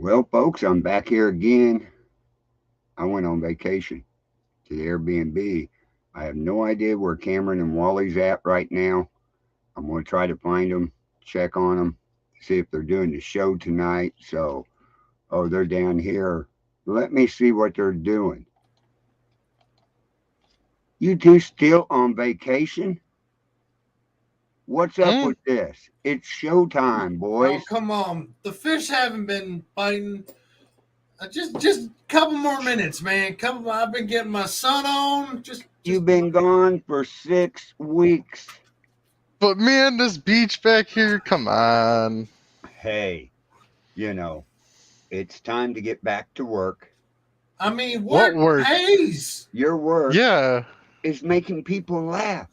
Well, folks, I'm back here again. I went on vacation to the Airbnb. I have no idea where Cameron and Wally's at right now. I'm going to try to find them, check on them, see if they're doing the show tonight. So, oh, they're down here. Let me see what they're doing. You two still on vacation? What's up Mm, with this? It's showtime, Oh, boys. come on. The fish haven't been biting. Just a couple more minutes, man. Couple. I've been getting my sun on. Just. You've been gone for 6 weeks. but man, this beach back here, come on. Hey, you know, it's time to get back to work. I mean, What work work? pays. Your work Yeah, is making people laugh.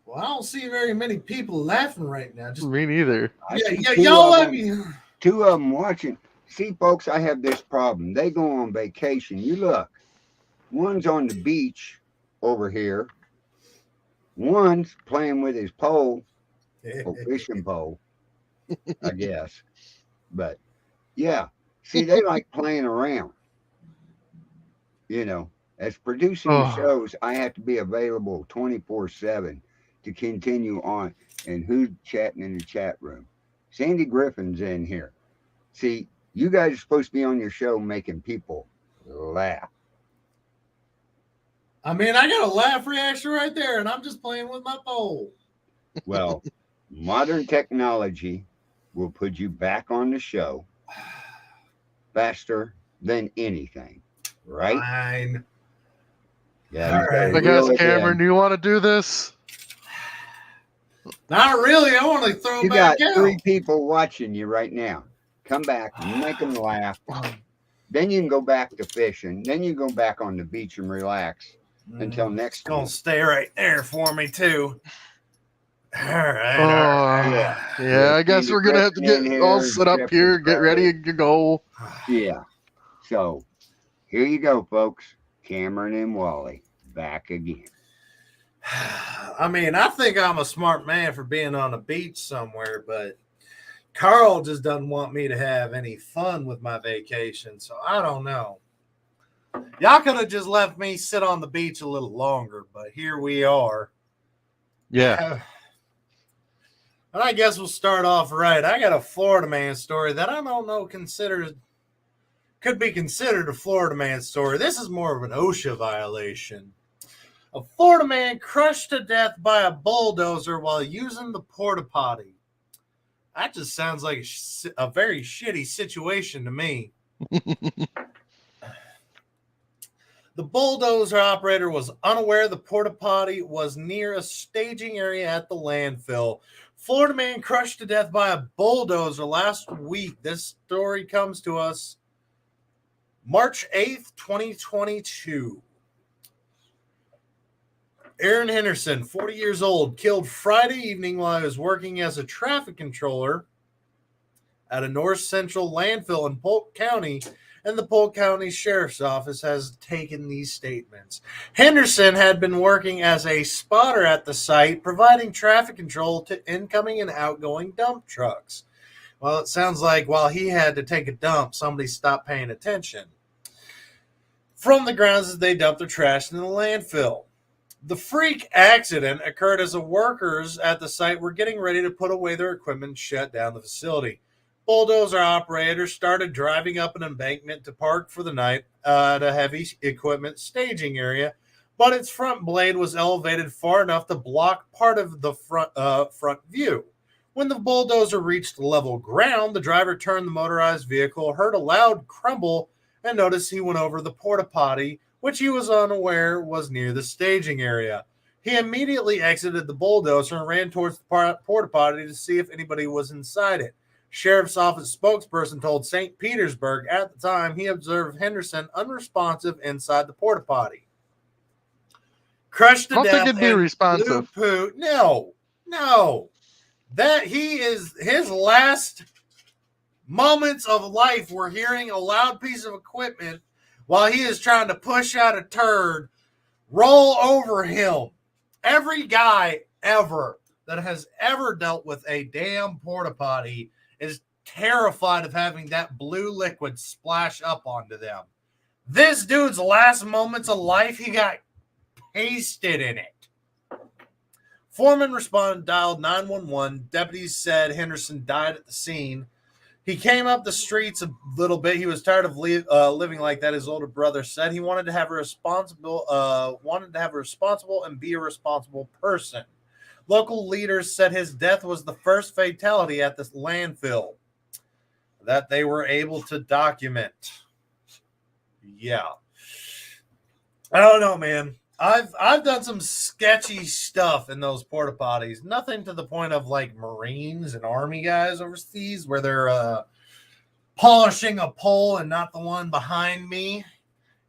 Well, I don't see very many people laughing right now. Just me neither. I yeah, see yeah. two Y'all of let them, me. two of them watching. See, folks, I have this problem. They go on vacation. You look, one's on the beach over here. One's playing with his pole, or fishing pole, I guess. But yeah, see, they like playing around. You know, as producing the Oh, shows, I have to be available 24/7 to continue on. And who's chatting in the chat room? Sandy Griffin's in here. See, you guys are supposed to be on your show making people laugh. I mean, I got a laugh reaction right there, and I'm just playing with my pole. Well, modern technology will put you back on the show faster than anything, right? Fine. Yeah, All you got to right. I guess reel it Cameron, in. do you want to do this? Not really. I want to throw You got back out. three people watching you right now. Come back, make them laugh. Then you can go back to fishing. Then you go back on the beach and relax until It's next gonna week. stay right there for me too. All right, all Oh, Yeah. right. We yeah. have I guess Sandy we're gonna have to Griffin get in all here, set up Jeff the here, get ready Pro. to go. Yeah. So here you go, folks. Cameron and Wally back again. I mean, I think I'm a smart man for being on a beach somewhere, but Carl just doesn't want me to have any fun with my vacation, so I don't know. Y'all could have just left me sit on the beach a little longer, but here we are. Yeah. And I guess we'll start off right. I got a Florida man story that I don't know could be considered a Florida man story. This is more of an OSHA violation. A Florida man crushed to death by a bulldozer while using the porta potty. That just sounds like a very shitty situation to me. The bulldozer operator was unaware the porta potty was near a staging area at the landfill. Florida man crushed to death by a bulldozer last week. This story comes to us March 8th, 2022. Aaron Henderson, 40 years old, killed Friday evening while he was working as a traffic controller at a north central landfill in Polk County, and the Polk County Sheriff's Office has taken these statements. Henderson had been working as a spotter at the site, providing traffic control to incoming and outgoing dump trucks. Well, it sounds like while he had to take a dump, somebody stopped paying attention from the grounds as they dumped their trash in the landfill. The freak accident occurred as the workers at the site were getting ready to put away their equipment and shut down the facility. Bulldozer operators started driving up an embankment to park for the night at a heavy equipment staging area, but its front blade was elevated far enough to block part of the front view. When the bulldozer reached level ground, the driver turned the motorized vehicle, heard a loud crumble, and noticed he went over the porta potty, which he was unaware was near the staging area. He immediately exited the bulldozer and ran towards the porta potty to see if anybody was inside it. Sheriff's Office spokesperson told St. Petersburg at the time he observed Henderson unresponsive inside the porta potty. Crushed I to don't think death it'd be and blue responsive. poo. No. That he is his last moments of life were hearing a loud piece of equipment while he is trying to push out a turd roll over him. Every guy ever that has ever dealt with a damn porta potty is terrified of having that blue liquid splash up onto them. This dude's last moments of life, he got pasted in it. Foreman responded, dialed 911. Deputies said Henderson died at the scene. He came up the streets a little bit. He was tired of living like that. His older brother said he wanted to have a responsible and be a responsible person. Local leaders said his death was the first fatality at this landfill that they were able to document. Yeah, I don't know, man. I've done some sketchy stuff in those porta potties. Nothing to the point of like Marines and Army guys overseas where they're polishing a pole and not the one behind me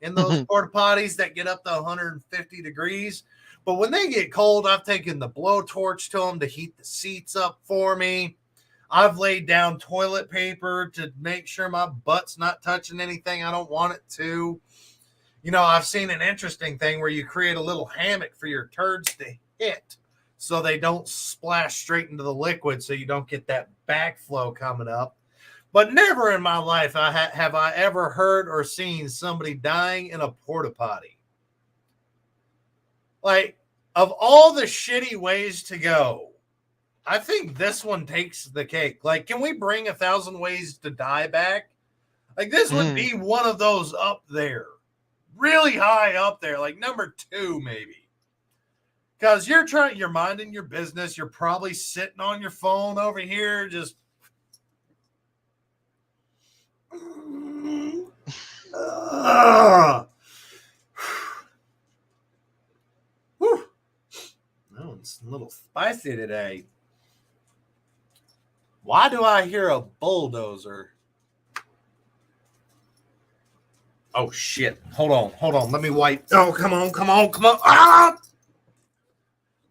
in those porta potties that get up to 150 degrees. But when they get cold, I've taken the blowtorch to them to heat the seats up for me. I've laid down toilet paper to make sure my butt's not touching anything I don't want it to. You know, I've seen an interesting thing where you create a little hammock for your turds to hit so they don't splash straight into the liquid so you don't get that backflow coming up. But never in my life have I ever heard or seen somebody dying in a porta potty. Like, of all the shitty ways to go, I think this one takes the cake. Like, can we bring 1,000 Ways to Die back? Like, this would be one of those up there. Really high up there, like number 2 maybe. Because you're minding your business. You're probably sitting on your phone over here just that one's a little spicy today. Why do I hear a bulldozer? Oh, shit. Hold on. Let me wipe. Oh, come on. Ah!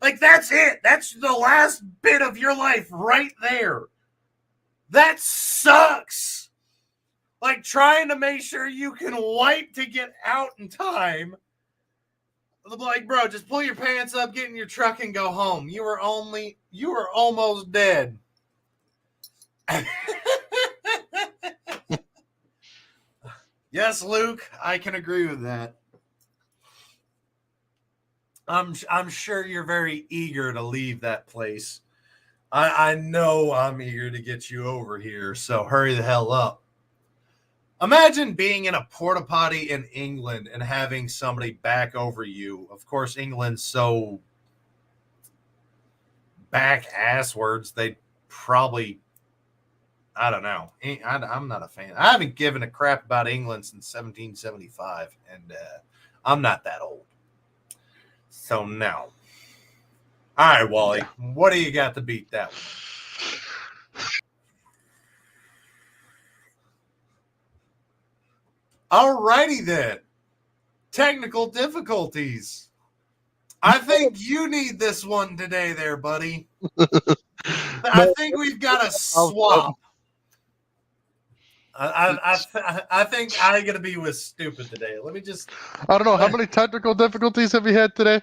Like, that's it. That's the last bit of your life right there. That sucks. Like, trying to make sure you can wipe to get out in time. Like, bro, just pull your pants up, get in your truck, and go home. You were almost dead. Yes, Luke, I can agree with that. I'm sure you're very eager to leave that place. I know I'm eager to get you over here, so hurry the hell up. Imagine being in a porta potty in England and having somebody back over you. Of course, England's so back asswards, they probably, I don't know. I'm not a fan. I haven't given a crap about England since 1775, and I'm not that old. So, no. All right, Wally, what do you got to beat that one? All righty, then. Technical difficulties. I think you need this one today there, buddy. I think we've got a swap. I think I'm going to be with stupid today. Let me just... I don't know. How many technical difficulties have you had today?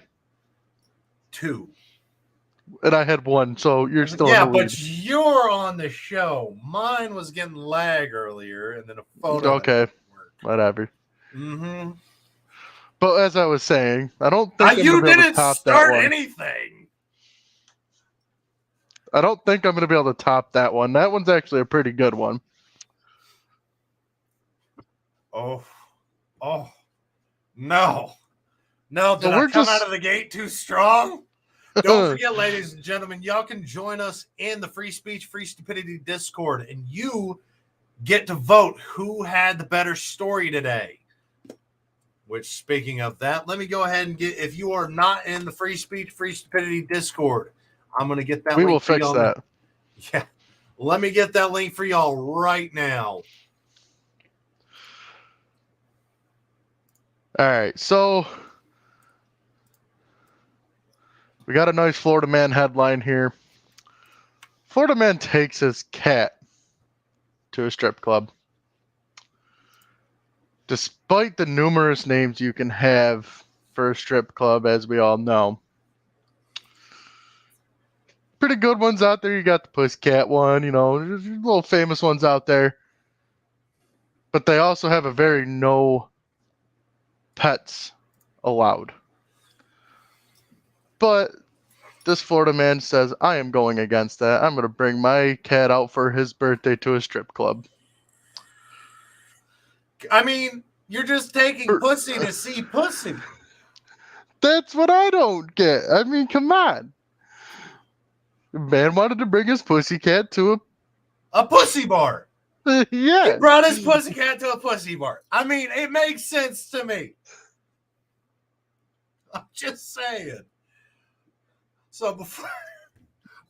2. And I had 1, so you're still in the lead. But you're on the show. Mine was getting lag earlier, and then a photo. Okay, whatever. Mm-hmm. But as I was saying, I don't think you didn't start anything. I don't think I'm going to be able to top that one. That one's actually a pretty good one. Oh, no. Did I come out of the gate too strong? Don't forget, ladies and gentlemen, y'all can join us in the Free Speech, Free Stupidity Discord, and you get to vote who had the better story today. Which, speaking of that, let me go ahead and get, if you are not in the Free Speech, Free Stupidity Discord, I'm going to get that link. We will fix that. Yeah. Let me get that link for y'all right now. All right, so we got a nice Florida man headline here. Florida man takes his cat to a strip club. Despite the numerous names you can have for a strip club, as we all know, pretty good ones out there. You got the Pussycat one, there's little famous ones out there. But they also have a very no pets allowed. But this Florida man says, I am going against that. I'm going to bring my cat out for his birthday to a strip club. I mean, you're just taking pussy to see pussy. That's what I don't get. I mean, come on. The man wanted to bring his pussycat to A pussy bar. yeah. He brought his pussycat to a pussy bar. I mean, it makes sense to me. I'm just saying. So before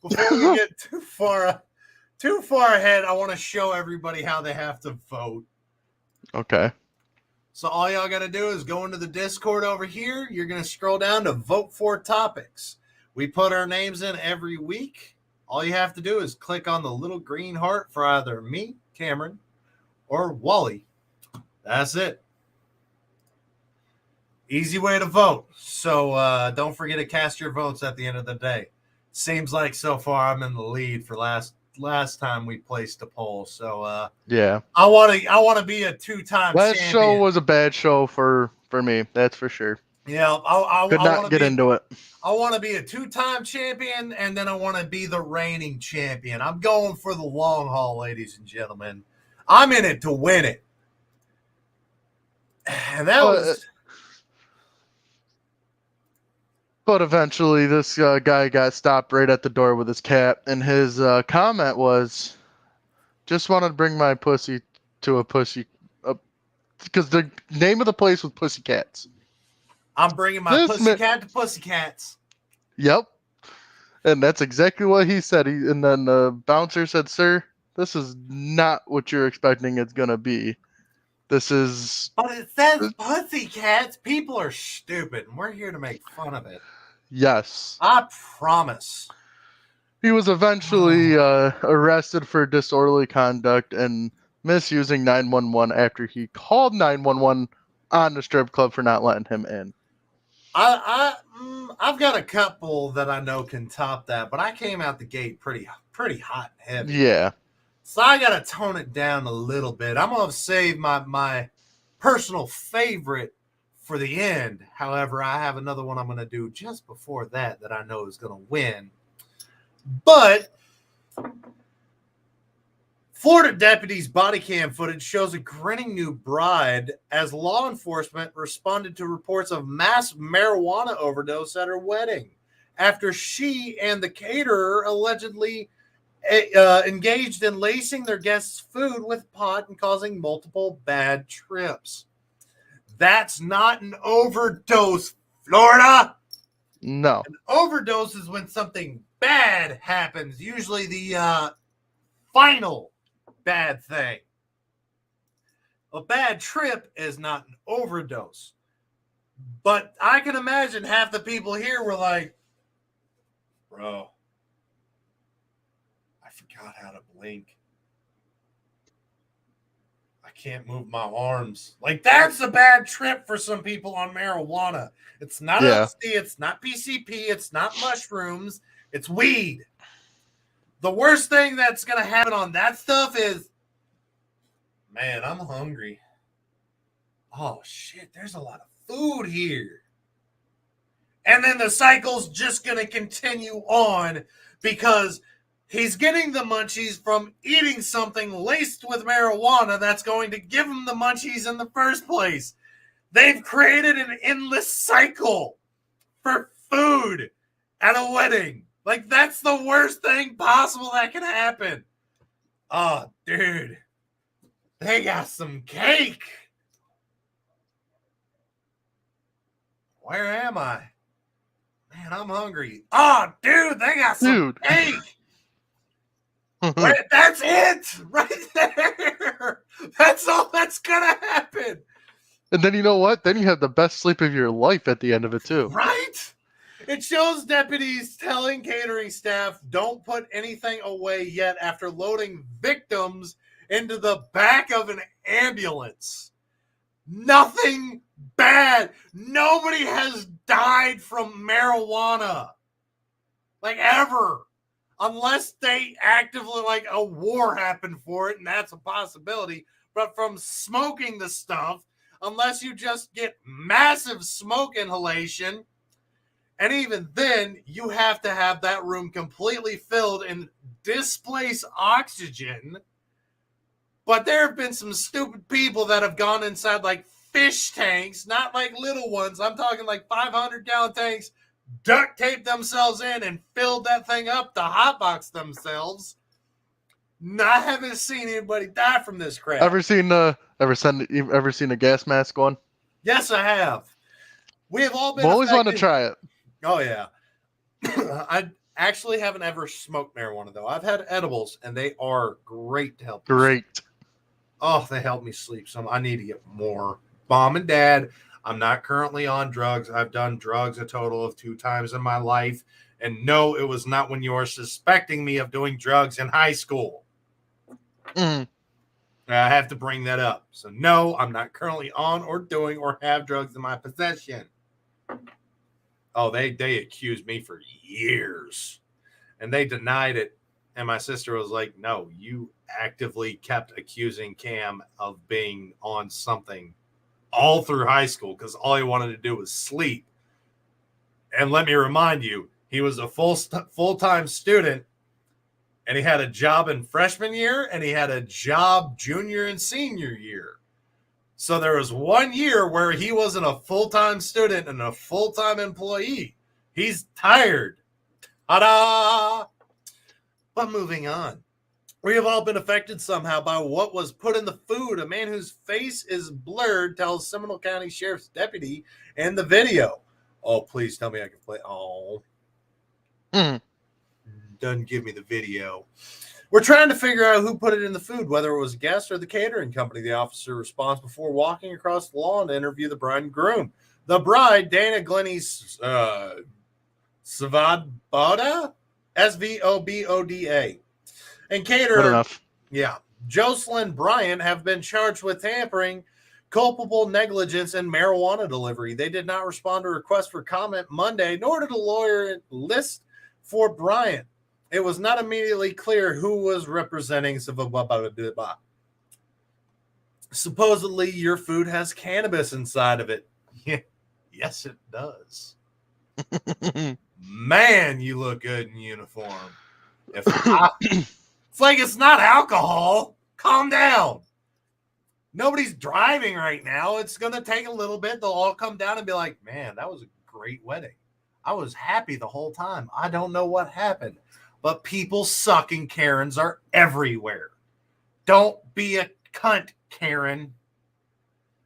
we get too far ahead, I want to show everybody how they have to vote. Okay. So all y'all got to do is go into the Discord over here. You're going to scroll down to vote for topics. We put our names in every week. All you have to do is click on the little green heart for either me, Cameron, or Wally. That's it. Easy way to vote. So don't forget to cast your votes at the end of the day. Seems like so far I'm in the lead for last time we placed a poll. So yeah. I want to be a two-time Last champion. show was a bad show for me. That's for sure. Yeah, I could not get into it. I want to be a two-time champion, and then I want to be the reigning champion. I'm going for the long haul, ladies and gentlemen. I'm in it to win it. And that was... But eventually, this guy got stopped right at the door with his cat, and his comment was, just wanted to bring my pussy to a pussy... because the name of the place was Pussycats. I'm bringing my pussycat to Pussycats. Yep. And that's exactly what he said. And then the bouncer said, sir, this is not what you're expecting it's going to be. This is... But it says Pussycats. People are stupid, and we're here to make fun of it. Yes. I promise. He was eventually arrested for disorderly conduct and misusing 911 after he called 911 on the strip club for not letting him in. I've got a couple that I know can top that, but I came out the gate pretty hot and heavy. Yeah. So I got to tone it down a little bit. I'm going to save my personal favorite for the end. However, I have another one I'm going to do just before that I know is going to win. But Florida deputies' body cam footage shows a grinning new bride as law enforcement responded to reports of mass marijuana overdose at her wedding after she and the caterer allegedly engaged in lacing their guests' food with pot and causing multiple bad trips. That's not an overdose, Florida. No. An overdose is when something bad happens, usually the final bad thing. A bad trip is not an overdose. But I can imagine half the people here were like, bro, I forgot how to blink. I can't move my arms. Like, that's a bad trip for some people on marijuana. It's not LSD, it's not PCP, it's not mushrooms, it's weed. The worst thing that's going to happen on that stuff is, man, I'm hungry. Oh, shit, there's a lot of food here. And then the cycle's just going to continue on because he's getting the munchies from eating something laced with marijuana that's going to give him the munchies in the first place. They've created an endless cycle for food at a wedding. Like, that's the worst thing possible that can happen. Oh, dude. They got some cake. Where am I? Man, I'm hungry. Oh, dude, they got some cake. Wait, that's it. Right there. That's all that's going to happen. And then you know what? Then you have the best sleep of your life at the end of it, too. Right? It shows deputies telling catering staff, don't put anything away yet after loading victims into the back of an ambulance. Nothing bad. Nobody has died from marijuana. Like, ever. unless they actively, like, a war happened for it, and that's a possibility. But from smoking the stuff, unless you just get massive smoke inhalation, and even then, you have to have that room completely filled and displace oxygen. But there have been some stupid people that have gone inside like fish tanks, not like little ones. I'm talking like 500-gallon tanks, duct taped themselves in and filled that thing up to hotbox themselves. I haven't seen anybody die from this crap. Ever seen a gas mask one? Yes, I have. We have all been. I always want to try it. Oh yeah. I actually haven't ever smoked marijuana though. I've had edibles and they are great to help. Great. Oh, they help me sleep some. I need to get more. Mom and Dad, I'm not currently on drugs. I've done drugs a total of 2 times in my life. And no, it was not when you were suspecting me of doing drugs in high school. Mm. I have to bring that up. So no, I'm not currently on or doing or have drugs in my possession. Oh, they accused me for years. And they denied it. And my sister was like, no, you actively kept accusing Cam of being on something all through high school because all he wanted to do was sleep. And let me remind you, he was a full-time student, and he had a job in freshman year, and he had a job junior and senior year. So there was 1 year where he wasn't a full-time student and a full-time employee. He's tired. Ta-da! But moving on. We have all been affected somehow by what was put in the food. A man whose face is blurred tells Seminole County Sheriff's deputy in the video. Oh, please tell me I can play. Oh. Doesn't give me the video. We're trying to figure out who put it in the food, whether it was a guest or the catering company. The officer responds before walking across the lawn to interview the bride and groom. The bride, Dana Glennie Svoboda, Svoboda, and caterer. Good enough. Yeah. Jocelyn Bryant have been charged with tampering, culpable negligence, and marijuana delivery. They did not respond to requests for comment Monday, nor did a lawyer list for Bryant. It was not immediately clear who was representing. Supposedly, your food has cannabis inside of it. Yes, it does. Man, you look good in uniform. It's like it's not alcohol. Calm down. Nobody's driving right now. It's going to take a little bit. They'll all come down and be like, man, that was a great wedding. I was happy the whole time. I don't know what happened. But people sucking Karens are everywhere. Don't be a cunt, Karen.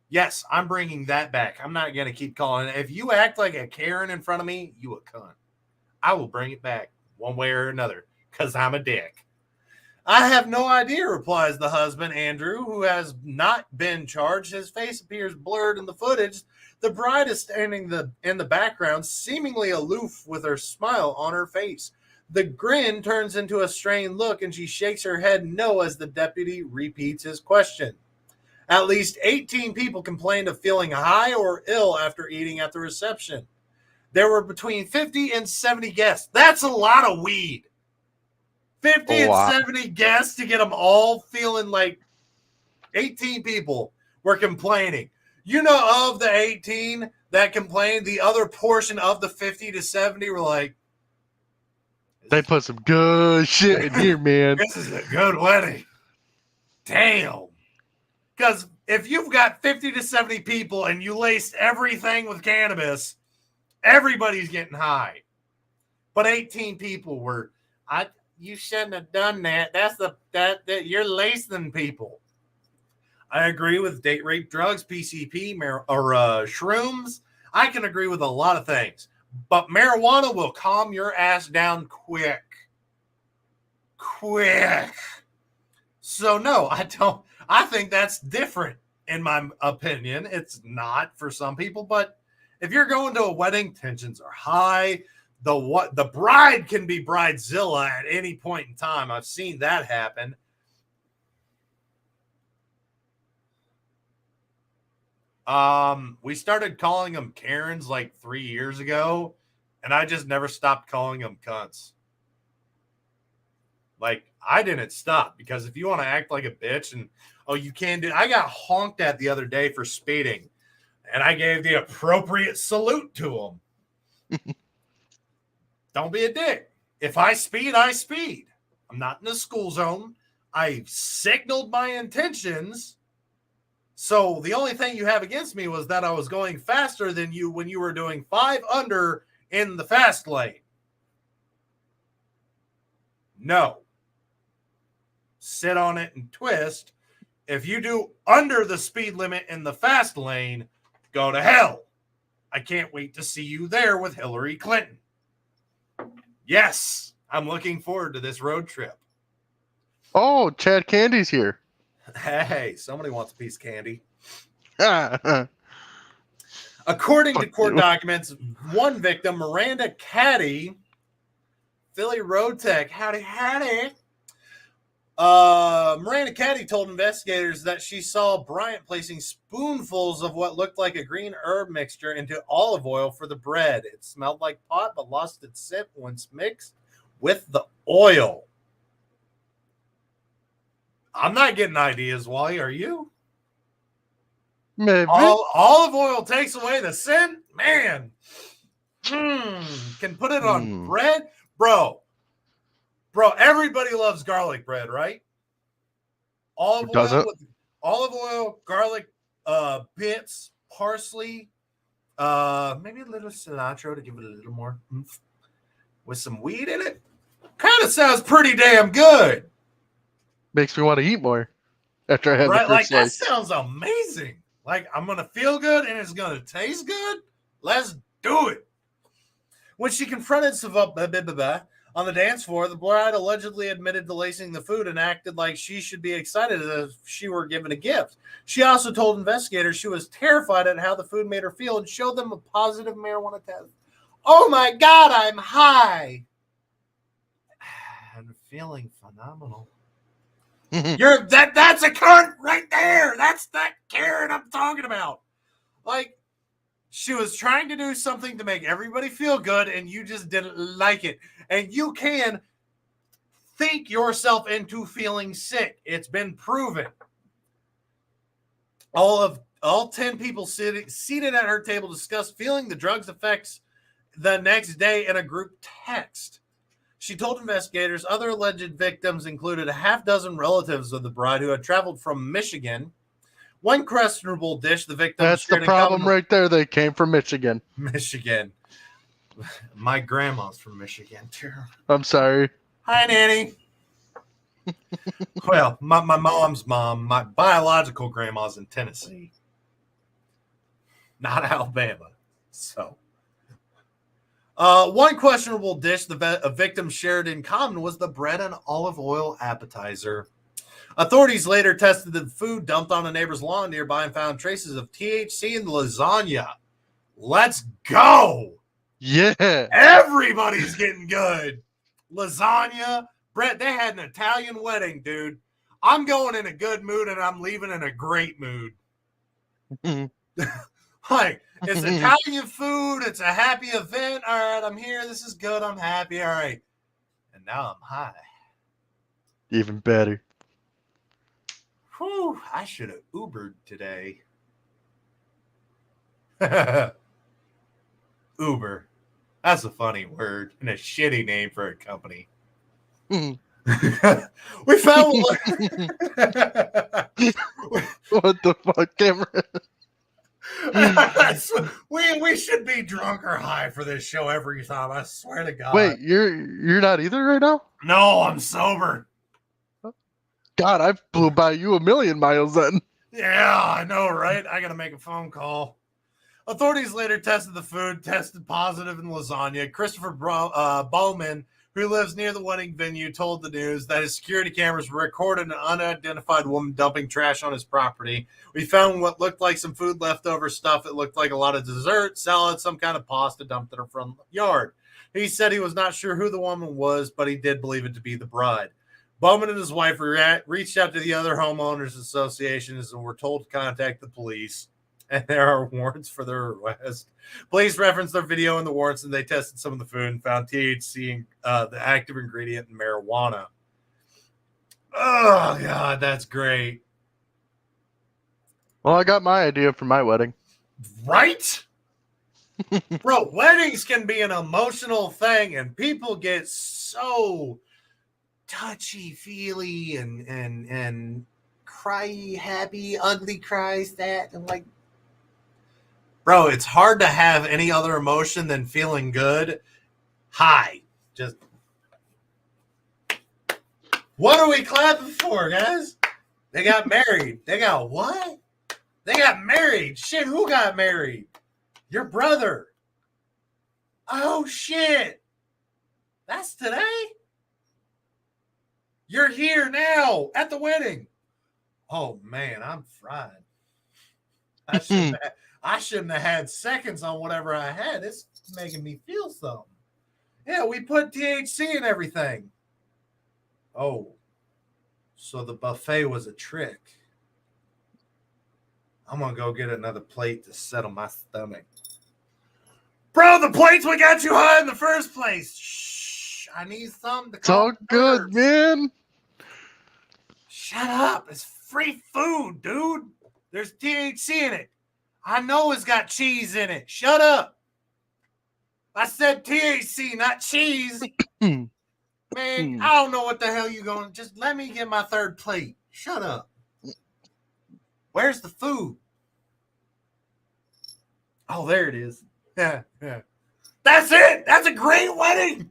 Yes, I'm bringing that back. I'm not going to keep calling it. If you act like a Karen in front of me, you a cunt. I will bring it back one way or another because I'm a dick. I have no idea, replies the husband, Andrew, who has not been charged. His face appears blurred in the footage. The bride is standing in the background, seemingly aloof with her smile on her face. The grin turns into a strained look, and she shakes her head no as the deputy repeats his question. At least 18 people complained of feeling high or ill after eating at the reception. There were between 50 and 70 guests. That's a lot of weed. 50 and 70 guests to get them all feeling like 18 people were complaining. You know, of the 18 that complained, the other portion of the 50 to 70 were like, they put some good shit in here, man. This is a good wedding. Damn. Because if you've got 50 to 70 people and you laced everything with cannabis, everybody's getting high. But 18 people were, you shouldn't have done that. That you're lacing people. I agree with date rape drugs, PCP, or shrooms. I can agree with a lot of things. But marijuana will calm your ass down quick. Quick. So no, I don't. I think that's different in my opinion. It's not for some people, but if you're going to a wedding, tensions are high. The bride can be bridezilla at any point in time. I've seen that happen. We started calling them Karens like 3 years ago, and I just never stopped calling them cunts. Like, I didn't stop because if you want to act like a bitch and, oh, you can do, I got honked at the other day for speeding and I gave the appropriate salute to him. Don't be a dick. If I speed, I speed. I'm not in the school zone. I signaled my intentions. So the only thing you have against me was that I was going faster than you when you were doing 5 under in the fast lane. No. Sit on it and twist. If you do under the speed limit in the fast lane, go to hell. I can't wait to see you there with Hillary Clinton. Yes, I'm looking forward to this road trip. Oh, Chad Candy's here. Hey, somebody wants a piece of candy. Fuck According to court you. documents, one victim, Miranda Caddy, Philly Road Tech, howdy. Miranda Caddy told investigators that she saw Bryant placing spoonfuls of what looked like a green herb mixture into olive oil for the bread. It smelled like pot, but lost its scent once mixed with the oil. I'm not getting ideas, Wally. Are you? Maybe. Olive oil takes away the scent? Man. Can put it on bread? Bro, everybody loves garlic bread, right? Olive oil, garlic bits, parsley, maybe a little cilantro to give it a little more oomph, with some weed in it. Kind of sounds pretty damn good. Makes me want to eat more after I have the first slice. That sounds amazing. Like, I'm going to feel good and it's going to taste good. Let's do it. When she confronted Savannah on the dance floor, the bride allegedly admitted to lacing the food and acted like she should be excited as if she were given a gift. She also told investigators she was terrified at how the food made her feel and showed them a positive marijuana test. Oh my God, I'm high. I'm feeling phenomenal. That's a cunt right there. That's that Karen I'm talking about. Like, she was trying to do something to make everybody feel good, and you just didn't like it. And you can think yourself into feeling sick. It's been proven. All 10 people seated at her table discussed feeling the drug's effects the next day in a group text. She told investigators other alleged victims included a half dozen relatives of the bride who had traveled from Michigan. One questionable dish the victim That's the problem right there. They came from Michigan. Michigan. My grandma's from Michigan, too. I'm sorry. Hi, Nanny. Well, my mom's mom, my biological grandma's in Tennessee. Not Alabama. So... one questionable dish the victim shared in common was the bread and olive oil appetizer. Authorities later tested the food dumped on a neighbor's lawn nearby and found traces of THC in the lasagna. Let's go! Yeah. Everybody's getting good. Lasagna, bread. They had an Italian wedding, dude. I'm going in a good mood and I'm leaving in a great mood. Like, it's Italian food. It's a happy event. All right, I'm here. This is good. I'm happy. All right. And now I'm high. Even better. Whew, I should have Ubered today. Uber. That's a funny word and a shitty name for a company. We found What the fuck, Cameron? we should be drunk or high for this show every time. I swear to God. Wait, you're not either right now? No, I'm sober. God, I blew by you a million miles then. Yeah, I know, right? I gotta make a phone call. Authorities later tested the food, tested positive in lasagna. Christopher Bowman, who lives near the wedding venue, told the news that his security cameras recorded an unidentified woman dumping trash on his property. We found what looked like some food leftover stuff. It looked like a lot of dessert, salad, some kind of pasta dumped in her front yard. He said he was not sure who the woman was, but he did believe it to be the bride. Bowman and his wife reached out to the other homeowners associations and were told to contact the police. And there are warrants for their arrest. Police referenced their video in the warrants, and they tested some of the food and found THC, the active ingredient in marijuana. Oh God, that's great. Well, I got my idea for my wedding. Right? Bro, weddings can be an emotional thing, and people get so touchy feely and cry happy, ugly cries that and like, bro, it's hard to have any other emotion than feeling good. Hi. Just what are we clapping for, guys? They got married. They got what? They got married. Shit, who got married? Your brother. Oh shit. That's today? You're here now at the wedding. Oh man, I'm fried. I shouldn't have had seconds on whatever I had. It's making me feel something. Yeah, we put THC in everything. Oh, so the buffet was a trick. I'm gonna go get another plate to settle my stomach. Bro, the plates we got you high in the first place. Shh, I need something to It's all calm the good, nerves. man. Shut up. It's free food, dude. There's THC in it. I know it's got cheese in it. Shut up. I said THC, not cheese. Man, I don't know what the hell you going. Just let me get my third plate. Shut up. Where's the food? Oh, there it is. Yeah. That's it. That's a great wedding.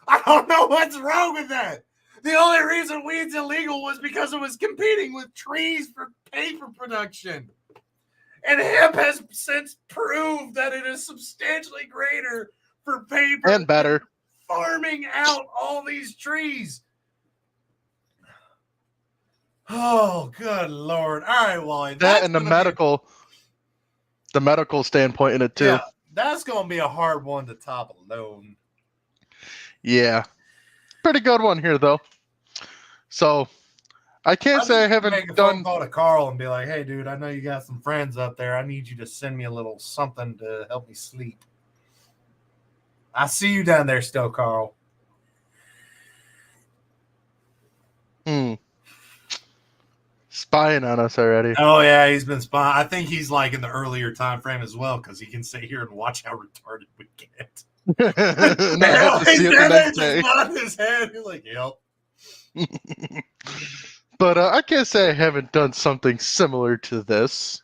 I don't know what's wrong with that. The only reason weed's illegal was because it was competing with trees for paper production. And hemp has since proved that it is substantially greater for paper And better. farming out all these trees. Oh, good Lord. All right, Wally. That and the medical standpoint in it too. Yeah, that's going to be a hard one to top alone. Yeah. Pretty good one here, though. So, I can't say I haven't make a done... phone call to Carl and be like, hey, dude, I know you got some friends up there. I need you to send me a little something to help me sleep. I see you down there still, Carl. Spying on us already. Oh, yeah, he's been spying. I think he's like in the earlier time frame as well because he can sit here and watch how retarded we get. And I have to see it the next day. Nod his head. He's like, yep. But I can't say I haven't done something similar to this.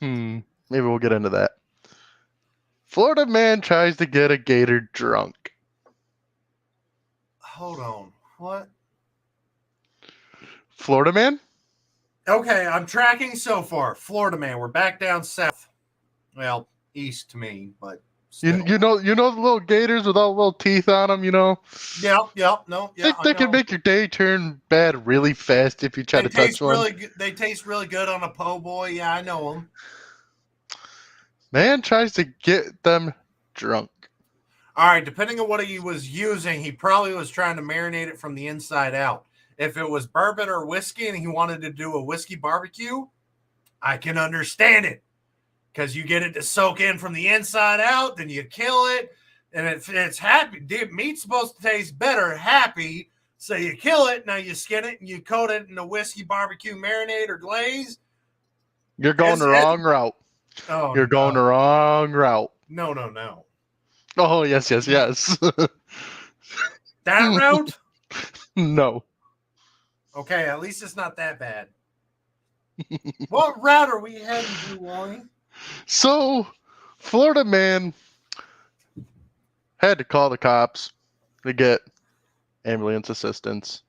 Maybe we'll get into that. Florida man tries to get a gator drunk. Hold on. What? Florida man? Okay, I'm tracking so far. Florida man. We're back down south. Well, east to me, but still. You know the little gators with all the little teeth on them, you know? Yep. No, yeah, They can make your day turn bad really fast if you try to touch one. They taste really good on a po' boy. Yeah, I know them. Man tries to get them drunk. All right, depending on what he was using, he probably was trying to marinate it from the inside out. If it was bourbon or whiskey and he wanted to do a whiskey barbecue, I can understand it. Because you get it to soak in from the inside out, then you kill it, and it's happy. Meat's supposed to taste better, happy. So you kill it, now you skin it, and you coat it in a whiskey barbecue marinade or glaze. You're going the wrong route. Oh, You're going the wrong route. No. Oh, yes. That route? No. Okay, at least it's not that bad. What route are we heading to, Wally? So, Florida man had to call the cops to get ambulance assistance.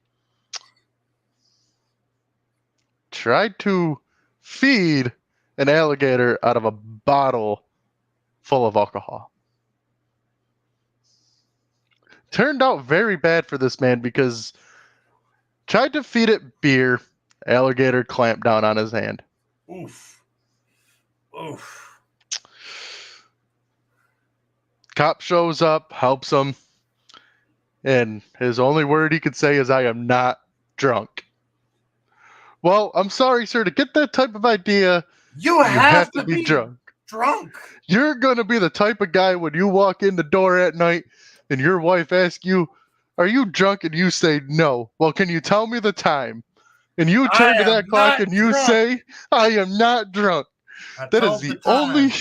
Tried to feed an alligator out of a bottle full of alcohol. Turned out very bad for this man because tried to feed it beer, alligator clamped down on his hand. Oof. Cop shows up, helps him, and his only word he could say is, "I am not drunk." Well, I'm sorry, sir. To get that type of idea, you have to be drunk. Drunk. You're going to be the type of guy when you walk in the door at night and your wife asks you, Are you drunk? And you say no. Well, can you tell me the time? And you turn I to am that clock not and you drunk. say, I am not drunk. I That is told the the time. only.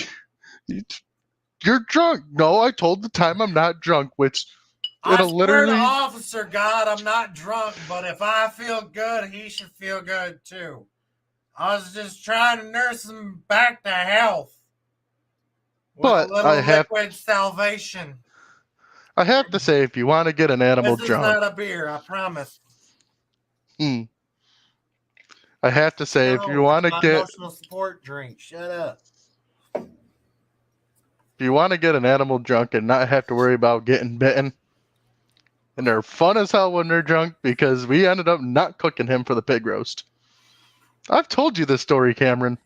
You're drunk. No, I told the time I'm not drunk, which I it'll swear to literally. Officer God, I'm not drunk, but if I feel good, he should feel good too. I was just trying to nurse him back to health with a But little liquid salvation. I have to say, if you want to get an animal This is drunk, not a beer, I promise. I have to say, if you No, it's want to my get emotional support drink. Shut up. if you want to get an animal drunk and not have to worry about getting bitten, and they're fun as hell when they're drunk because we ended up not cooking him for the pig roast. I've told you this story, Cameron.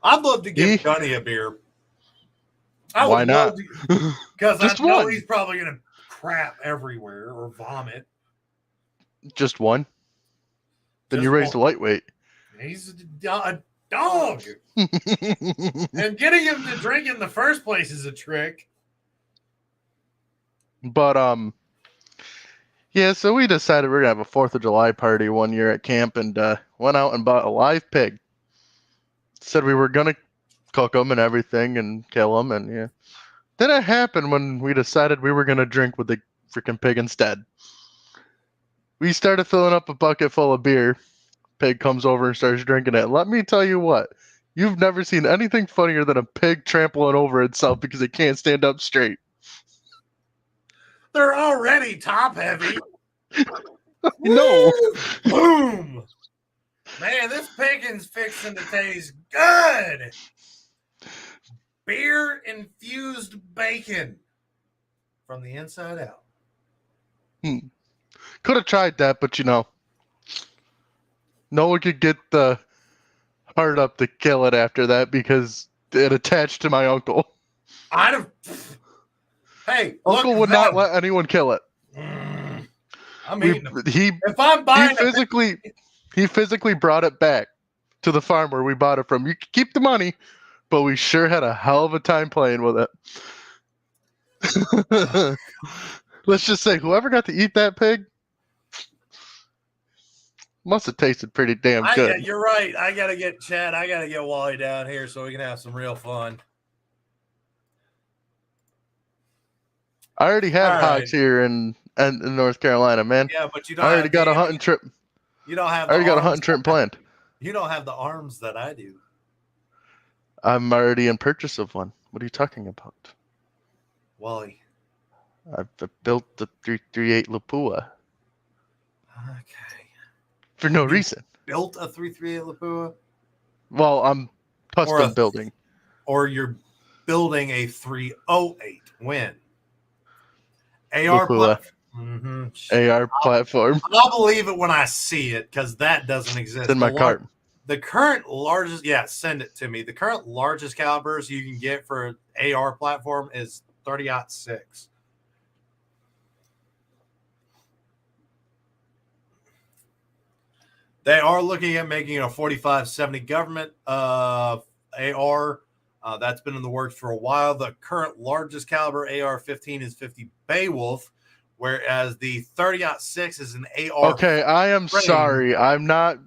I'd love to give He, Gunny a beer. I why would not? love to, because I Just know one. he's probably gonna crap everywhere or vomit. Just one. Then Just you raised a one. lightweight. He's a dog, and getting him to drink in the first place is a trick. But yeah. So we decided we're gonna have a 4th of July party one year at camp, and went out and bought a live pig. Said we were gonna cook them and everything and kill them, and yeah. Then it happened when we decided we were gonna drink with the freaking pig instead. We started filling up a bucket full of beer. Pig comes over and starts drinking it. Let me tell you what, you've never seen anything funnier than a pig trampling over itself because it can't stand up straight. They're already top heavy. No. Boom. Man, this bacon's fixing to taste good. Beer infused bacon from the inside out. Could have tried that, but no one could get the heart up to kill it after that because it attached to my uncle. I'd have. Hey, Uncle would not let anyone kill it. I mean, He if I'm buying he physically brought it back to the farm where we bought it from. You can keep the money, but we sure had a hell of a time playing with it. Let's just say whoever got to eat that pig must have tasted pretty damn good. You're right. I gotta get Chad. I gotta get Wally down here so we can have some real fun. I already have hogs here in North Carolina, man. Yeah, but you don't. I already got a hunting trip. You don't have. I already got a hunting trip planned. You don't have the arms that I do. I'm already in purchase of one. What are you talking about? Wally. I've built the 338 Lapua. Okay. For no reason. Built a 338 Lapua? Well, I'm custom building. Or you're building a 308 when? AR platform. AR platform. I'll believe it when I see it because that doesn't exist. It's in my cart. The current largest, send it to me. The current largest calibers you can get for an AR platform is 30-06. They are looking at making a 4570 government AR. That's been in the works for a while. The current largest caliber AR-15 is 50 Beowulf, whereas the 30-06 is an AR. Okay, I am sorry. I'm not.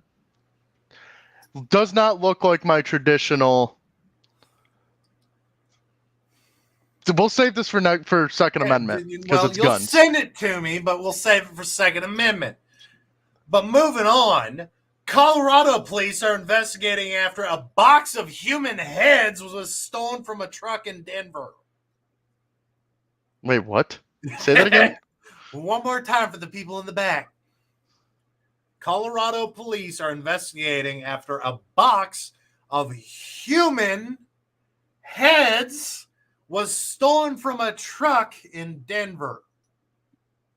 Does not look like my traditional. We'll save this for Second Amendment because it's guns. Send it to me, but we'll save it for Second Amendment. But moving on, Colorado police are investigating after a box of human heads was stolen from a truck in Denver. Wait, what? Say that again? One more time for the people in the back. Colorado police are investigating after a box of human heads was stolen from a truck in Denver.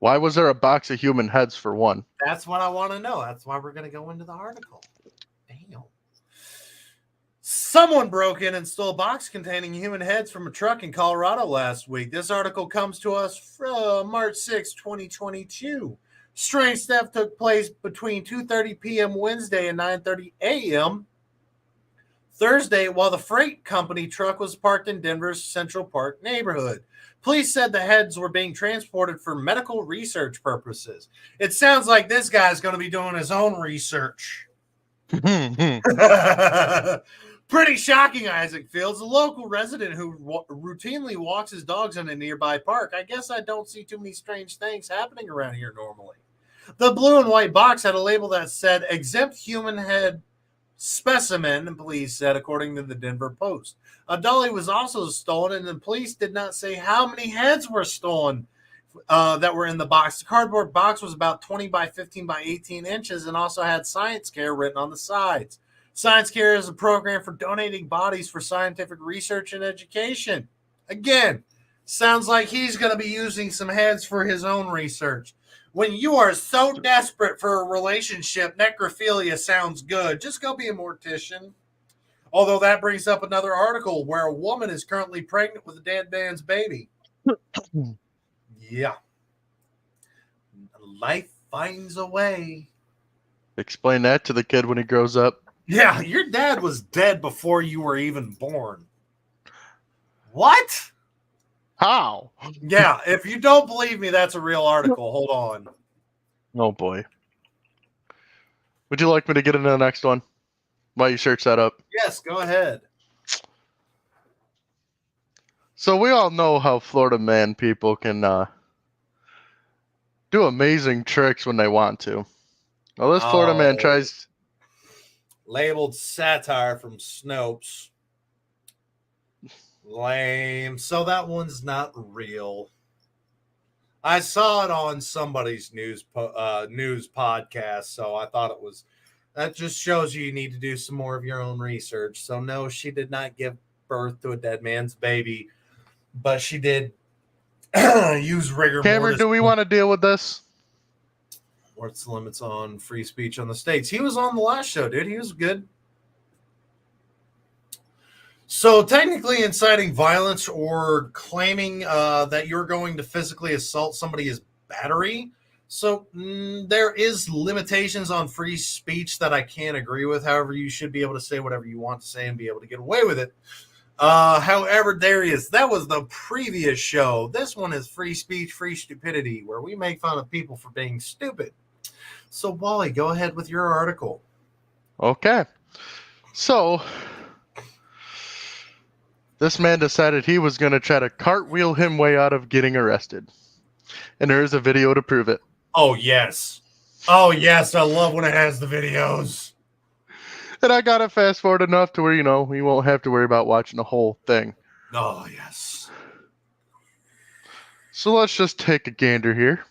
Why was there a box of human heads for one? That's what I want to know. That's why we're going to go into the article. Damn. Someone broke in and stole a box containing human heads from a truck in Colorado last week. This article comes to us from March 6, 2022. Strange theft took place between 2:30 p.m. Wednesday and 9:30 a.m. Thursday while the freight company truck was parked in Denver's Central Park neighborhood. Police said the heads were being transported for medical research purposes. It sounds like this guy's going to be doing his own research. Pretty shocking, Isaac Fields, a local resident who routinely walks his dogs in a nearby park. I guess I don't see too many strange things happening around here normally. The blue and white box had a label that said exempt human head specimen, police said, according to the Denver Post. A dolly was also stolen, and the police did not say how many heads were stolen that were in the box. The cardboard box was about 20 by 15 by 18 inches and also had Science Care written on the sides. Science Care is a program for donating bodies for scientific research and education. Again, sounds like he's going to be using some heads for his own research. When you are so desperate for a relationship, necrophilia sounds good. Just go be a mortician. Although that brings up another article where a woman is currently pregnant with a dead man's baby. Yeah. Life finds a way. Explain that to the kid when he grows up. Yeah, your dad was dead before you were even born. What? How? Yeah, if you don't believe me, that's a real article. Hold on. Oh, boy. Would you like me to get into the next one while you search that up? Yes, go ahead. So we all know how Florida man people can do amazing tricks when they want to. Well, this Florida man tries... Labeled satire from Snopes. Lame. So that one's not real. I saw it on somebody's news podcast, so I thought it was. That just shows you need to do some more of your own research. So no, she did not give birth to a dead man's baby, but she did use rigor mortis. Cameron, do we want to deal with this? What's the limits on free speech on the states? He was on the last show, dude. He was good. So technically inciting violence or claiming that you're going to physically assault somebody is battery. So there is limitations on free speech that I can't agree with. However, you should be able to say whatever you want to say and be able to get away with it. However, Darius, that was the previous show. This one is free speech, free stupidity, where we make fun of people for being stupid. So, Wally, go ahead with your article. Okay. So, this man decided he was going to try to cartwheel him way out of getting arrested. And there is a video to prove it. Oh, yes. Oh, yes. I love when it has the videos. And I got to fast forward enough to where, you won't have to worry about watching the whole thing. Oh, yes. So let's just take a gander here.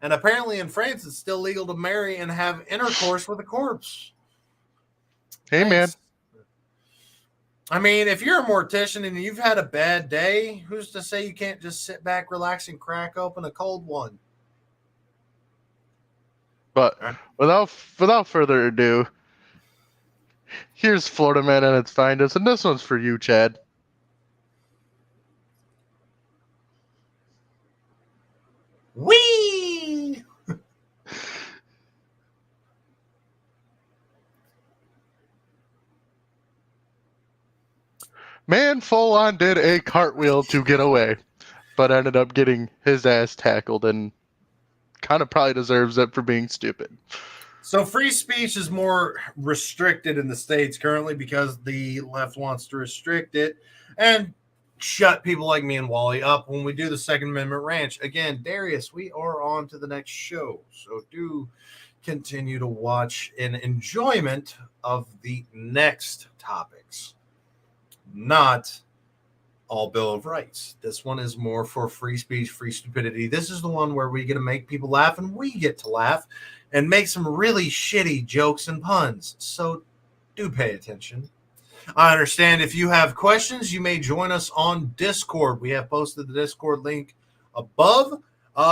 And apparently in France, it's still legal to marry and have intercourse with a corpse. Hey, man. I mean, if you're a mortician and you've had a bad day, who's to say you can't just sit back, relax, and crack open a cold one? But without further ado, here's Florida Man at its finest, and this one's for you, Chad. Whee! Man full on did a cartwheel to get away, but ended up getting his ass tackled and kind of probably deserves it for being stupid. So free speech is more restricted in the States currently because the left wants to restrict it and shut people like me and Wally up when we do the Second Amendment Ranch. Again, Darius, we are on to the next show, so do continue to watch in enjoyment of the next topics. Not all Bill of Rights. This one is more for free speech, free stupidity. This is the one where we get to make people laugh and we get to laugh and make some really shitty jokes and puns. So do pay attention. I understand if you have questions, you may join us on Discord. We have posted the Discord link above.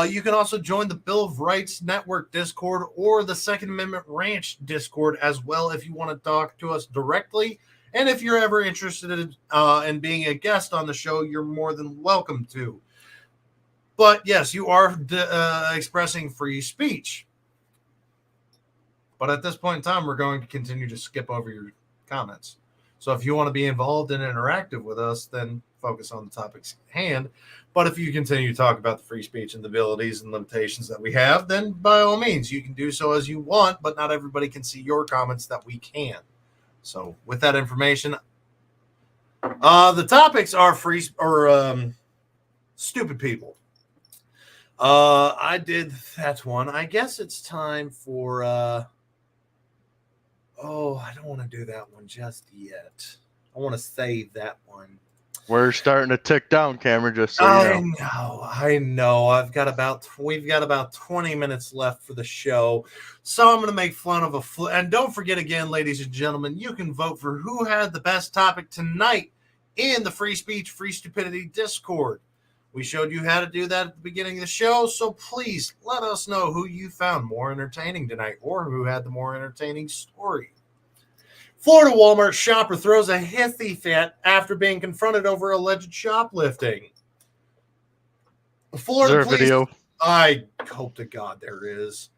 You can also join the Bill of Rights Network Discord or the Second Amendment Ranch Discord as well if you want to talk to us directly. And if you're ever interested in being a guest on the show, you're more than welcome to. But yes, you are expressing free speech. But at this point in time, we're going to continue to skip over your comments. So if you want to be involved and interactive with us, then focus on the topics at hand. But if you continue to talk about the free speech and the abilities and limitations that we have, then by all means, you can do so as you want, but not everybody can see your comments that we can. So with that information, the topics are stupid people. I did that one. I guess it's time for I don't want to do that one just yet. I want to save that one. We're starting to tick down, Cameron, just so you know. I know. We've got about 20 minutes left for the show. So I'm going to make fun of and don't forget again, ladies and gentlemen, you can vote for who had the best topic tonight in the Free Speech, Free Stupidity Discord. We showed you how to do that at the beginning of the show, so please let us know who you found more entertaining tonight or who had the more entertaining story. Florida Walmart shopper throws a hissy fit after being confronted over alleged shoplifting. Florida Is there a video? I hope to God there is.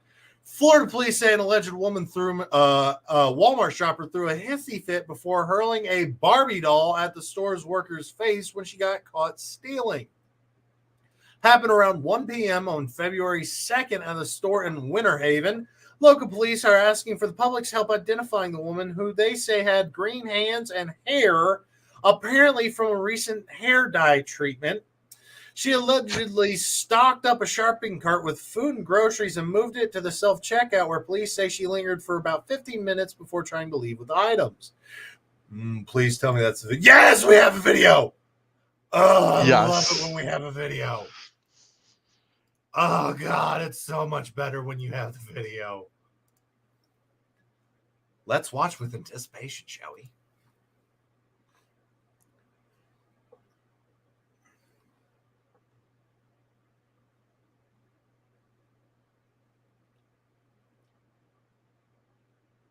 Florida police say an alleged woman threw a Walmart shopper threw a hissy fit before hurling a Barbie doll at the store's worker's face when she got caught stealing. Happened around 1 p.m. on February 2nd at a store in Winter Haven. Local police are asking for the public's help identifying the woman, who they say had green hands and hair, apparently from a recent hair dye treatment. She allegedly stocked up a shopping cart with food and groceries and moved it to the self-checkout, where police say she lingered for about 15 minutes before trying to leave with the items. Please tell me that's a video. Yes, we have a video! Oh, I love it when we have a video. Oh, God, it's so much better when you have the video. Let's watch with anticipation, shall we?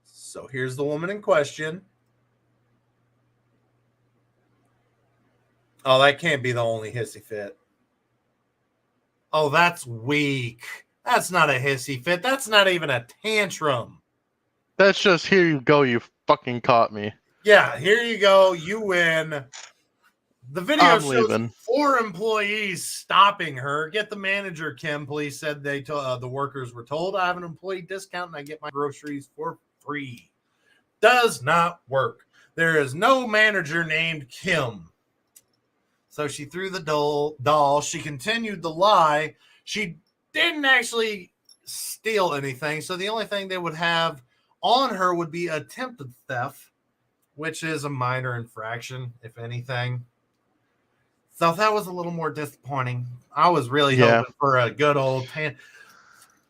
So here's the woman in question. Oh, that can't be the only hissy fit. Oh, that's weak. That's not a hissy fit. That's not even a tantrum. That's just, here you go, you fucking caught me. Yeah, here you go. You win. The video I'm shows leaving. 4 employees stopping her. Get the manager, Kim. Police said the workers were told, I have an employee discount and I get my groceries for free. Does not work. There is no manager named Kim. So she threw the doll. She continued the lie. She didn't actually steal anything. So the only thing they would have on her would be attempted theft, which is a minor infraction, if anything. So that was a little more disappointing. I was really hoping for a good old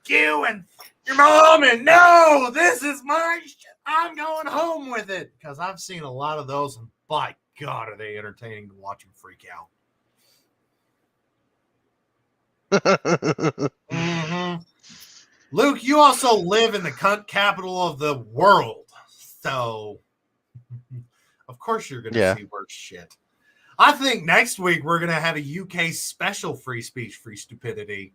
you and your mom, and no, this is my shit. I'm going home with it. Because I've seen a lot of those, and by God, are they entertaining to watch them freak out. Mm-hmm. Luke, you also live in the cunt capital of the world. So, of course you're going to see worse shit. I think next week we're going to have a UK special free speech, free stupidity.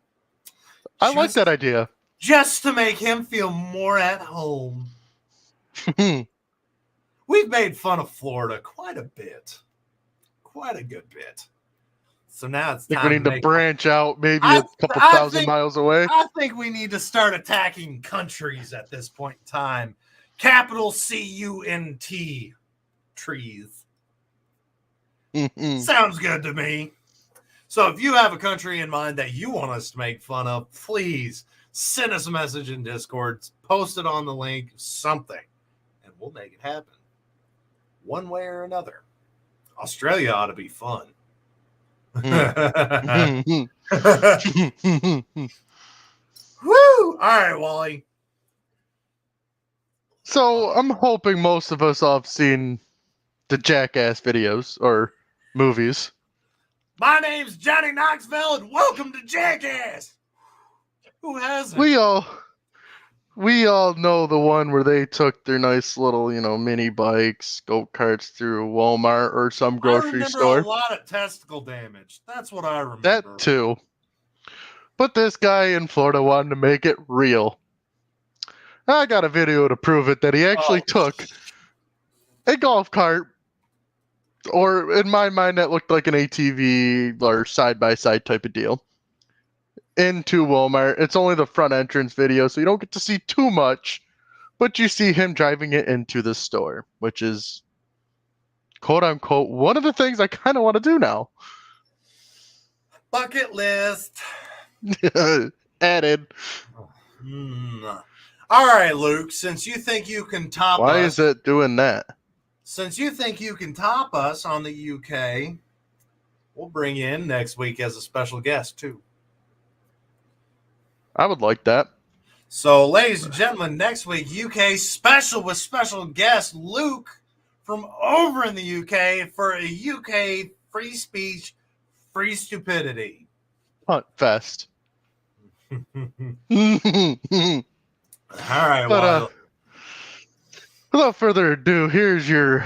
I like that idea. Just to make him feel more at home. We've made fun of Florida quite a bit. Quite a good bit. So now it's time we need to branch out maybe a couple thousand miles away. I think we need to start attacking countries at this point in time. Capital C-U-N-T. Trees. Sounds good to me. So if you have a country in mind that you want us to make fun of, please send us a message in Discord, post it on the link, something, and we'll make it happen. One way or another. Australia ought to be fun. Woo! All right, Wally. So I'm hoping most of us have seen the Jackass videos or movies. My name's Johnny Knoxville, and welcome to Jackass. Who hasn't? We all know the one where they took their nice little, mini bikes, go-karts through Walmart or some grocery store. I remember a lot of testicle damage. That's what I remember. That too. But this guy in Florida wanted to make it real. I got a video to prove it that he actually took a golf cart, Or in my mind, that looked like an ATV or side-by-side type of deal. Into Walmart. It's only the front entrance video, so you don't get to see too much, but you see him driving it into the store, which is, quote unquote, one of the things I kind of want to do now. Bucket list. Added. All right, Luke, since you think you can top Why us. is it doing that? Since you think you can top us on the UK, we'll bring you in next week as a special guest, too. I would like that. So, ladies and gentlemen, next week, UK special with special guest Luke from over in the UK for a UK free speech, free stupidity. Hunt fest. All right, But without further ado, here's your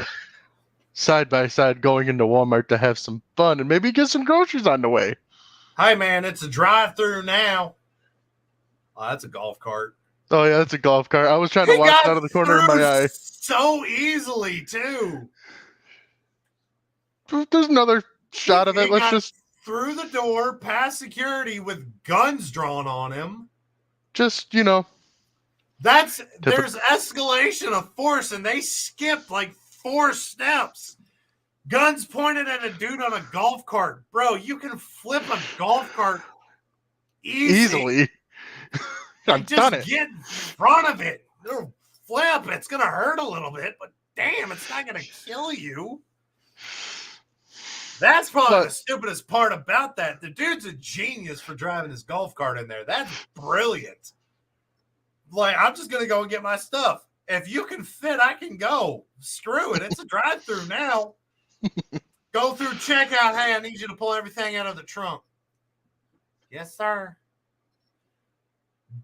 side-by-side going into Walmart to have some fun and maybe get some groceries on the way. Hi, man, it's a drive-through now. Oh, that's a golf cart. Oh, yeah, that's a golf cart. I was trying to watch it out of the corner of my eye. So easily, too. There's another shot of it. Let's just... Through the door, past security with guns drawn on him. Just, you know... There's escalation of force, and they skipped like 4 steps. Guns pointed at a dude on a golf cart. Bro, you can flip a golf cart easily. I've done it. Get in front of it. It'll flip. It's going to hurt a little bit, but damn, it's not going to kill you. That's probably the stupidest part about that. The dude's a genius for driving his golf cart in there. That's brilliant. Like, I'm just going to go and get my stuff. If you can fit, I can go. Screw it. It's a drive-through now. Go through checkout. Hey, I need you to pull everything out of the trunk. Yes, sir.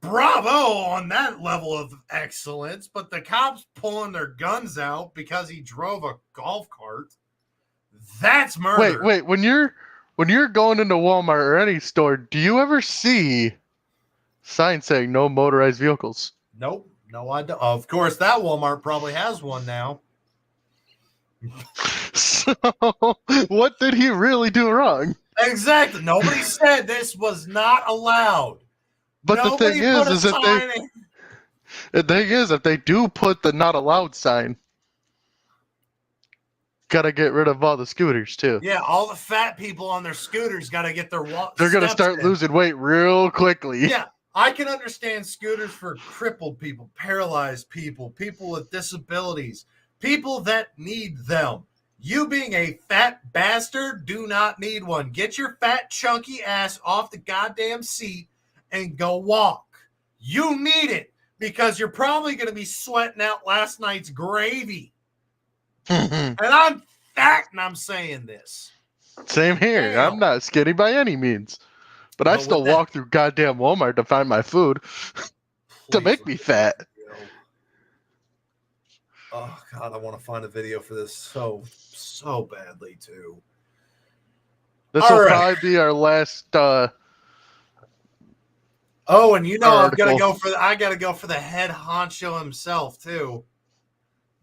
Bravo on that level of excellence. But the cops pulling their guns out because he drove a golf cart. That's murder. Wait. When you're going into Walmart or any store, do you ever see signs saying no motorized vehicles? Nope. No, I don't. Of course, that Walmart probably has one now. So, what did he really do wrong? Exactly. Nobody said this was not allowed. But the thing is if they do put the not allowed sign, gotta get rid of all the scooters too. Yeah, all the fat people on their scooters gotta get their They're gonna start losing weight real quickly. Yeah, I can understand scooters for crippled people, paralyzed people, people with disabilities, people that need them. You being a fat bastard do not need one. Get your fat chunky ass off the goddamn seat and go walk. You need it because you're probably going to be sweating out last night's gravy. And I'm fat and I'm saying this. Same here. Damn. I'm not skinny by any means. But I still walk through goddamn Walmart to find my food to make me fat. Oh, God, I want to find a video for this so badly, too. This will probably be our last... Oh, and you know I gotta go for the head honcho himself, too.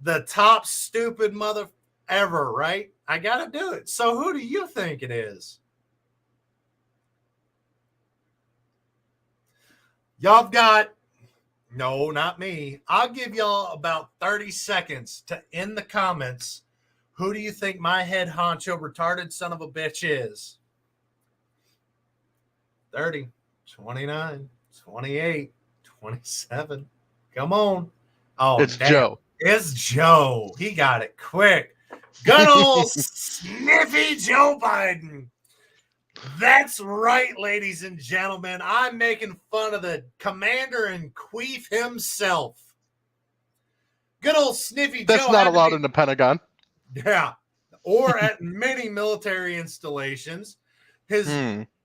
The top stupid mother ever, right? I gotta do it. So who do you think it is? Y'all got... No, not me. I'll give y'all about 30 seconds to in the comments. Who do you think my head honcho retarded son of a bitch is? 30, 29, 28, 27. Come on. Oh, it's damn. Joe. It's Joe. He got it quick. Good old sniffy Joe Biden. That's right, ladies and gentlemen. I'm making fun of the commander-in-chief himself. Good old sniffy Joe. That's not allowed in the Pentagon. Yeah. Or at many military installations. His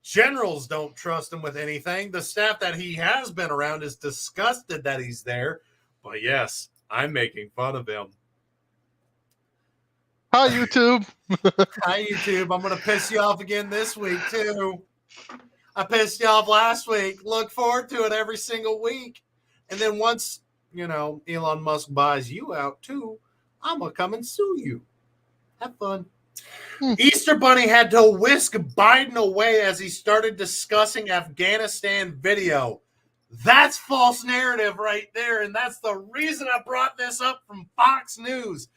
generals don't trust him with anything. The staff that he has been around is disgusted that he's there. But yes, I'm making fun of him. Hi, YouTube. Hi, YouTube. I'm going to piss you off again this week, too. I pissed you off last week. Look forward to it every single week. And then once, Elon Musk buys you out, too, I'm going to come and sue you. Have fun. Easter Bunny had to whisk Biden away as he started discussing Afghanistan video. That's false narrative right there, and that's the reason I brought this up from Fox News.